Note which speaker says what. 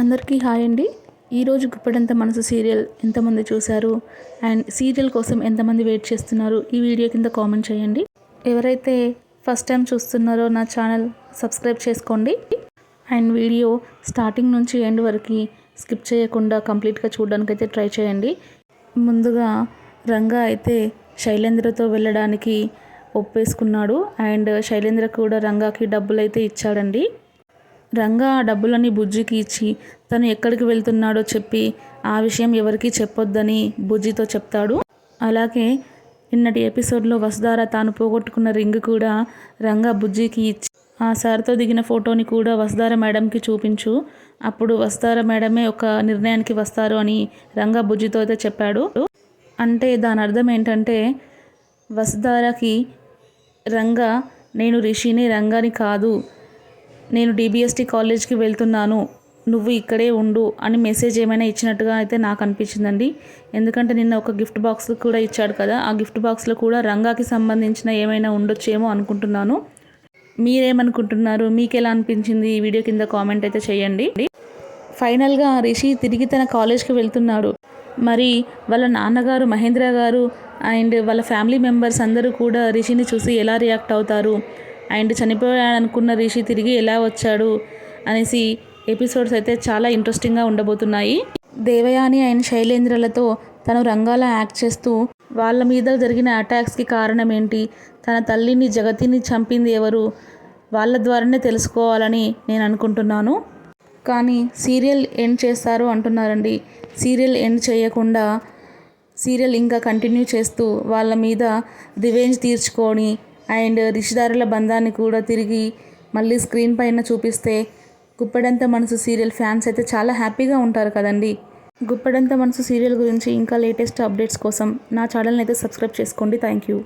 Speaker 1: అందరికీ హాయ్ అండి. ఈరోజు గుప్పెడంత మనసు సీరియల్ ఎంతమంది చూశారు అండ్ సీరియల్ కోసం ఎంతమంది వెయిట్ చేస్తున్నారు ఈ వీడియో కింద కామెంట్ చేయండి. ఎవరైతే ఫస్ట్ టైం చూస్తున్నారో నా ఛానల్ సబ్స్క్రైబ్ చేసుకోండి అండ్ వీడియో స్టార్టింగ్ నుంచి ఎండ్ వరకు స్కిప్ చేయకుండా కంప్లీట్గా చూడడానికి అయితే ట్రై చేయండి. ముందుగా రంగా అయితే శైలేంద్రతో వెళ్ళడానికి ఒప్పేసుకున్నాడు అండ్ శైలేంద్ర కూడా రంగాకి డబ్బులు అయితే ఇచ్చాడండి. రంగా ఆ డబ్బులని బుజ్జికి ఇచ్చి తను ఎక్కడికి వెళ్తున్నాడో చెప్పి ఆ విషయం ఎవరికీ చెప్పొద్దని బుజ్జితో చెప్తాడు. అలాగే నిన్నటి ఎపిసోడ్లో వసుధార తాను పోగొట్టుకున్న రింగ్ కూడా రంగా బుజ్జికి ఇచ్చి ఆ సార్తో దిగిన ఫోటోని కూడా వసుధార మేడంకి చూపించు, అప్పుడు వసుధార మేడమే ఒక నిర్ణయానికి వస్తారు అని రంగా బుజ్జితో అయితే చెప్పాడు. అంటే దాని అర్థం ఏంటంటే వసుధారకి రంగా నేను రిషిని రంగాని కాదు, నేను DBST కాలేజ్కి వెళ్తున్నాను, నువ్వు ఇక్కడే ఉండు అని మెసేజ్ ఏమైనా ఇచ్చినట్టుగా అయితే నాకు అనిపించిందండి. ఎందుకంటే నిన్న ఒక గిఫ్ట్ బాక్స్ కూడా ఇచ్చాడు కదా, ఆ గిఫ్ట్ బాక్స్లో కూడా రంగాకి సంబంధించిన ఏమైనా ఉండొచ్చేమో అనుకుంటున్నాను. మీరేమనుకుంటున్నారు? మీకు ఎలా అనిపించింది? ఈ వీడియో కింద కామెంట్ అయితే చేయండి. ఫైనల్గా రిషి తిరిగి తన కాలేజ్కి వెళ్తున్నాడు. మరి వాళ్ళ నాన్నగారు మహేంద్ర గారు అండ్ వాళ్ళ ఫ్యామిలీ మెంబర్స్ అందరూ కూడా రిషిని చూసి ఎలా రియాక్ట్ అవుతారు అండ్ చనిపోయాడనుకున్న రిషి తిరిగి ఎలా వచ్చాడు అనేసి ఎపిసోడ్స్ అయితే చాలా ఇంట్రెస్టింగ్గా ఉండబోతున్నాయి. దేవయాని అండ్ శైలేంద్రలతో తను రంగాలా యాక్ట్ చేస్తూ వాళ్ళ మీద జరిగిన అటాక్స్కి కారణం ఏంటి, తన తల్లిని జగతిని చంపింది ఎవరు, వాళ్ళ ద్వారానే తెలుసుకోవాలని నేను అనుకుంటున్నాను. కానీ సీరియల్ ఎండ్ చేస్తారు అంటున్నారండి. సీరియల్ ఎండ్ చేయకుండా సీరియల్ ఇంకా కంటిన్యూ చేస్తూ వాళ్ళ మీద రివెంజ్ తీర్చుకొని అండ్ రిషిదారుల బంధాన్ని కూడా తిరిగి మళ్ళీ స్క్రీన్ పైన చూపిస్తే గుప్పెడంత మనసు సీరియల్ ఫ్యాన్స్ అయితే చాలా హ్యాపీగా ఉంటారు కదండి. గుప్పెడంత మనసు సీరియల్ గురించి ఇంకా లేటెస్ట్ అప్డేట్స్ కోసం నా ఛానల్ని అయితే సబ్స్క్రైబ్ చేసుకోండి. Thank you.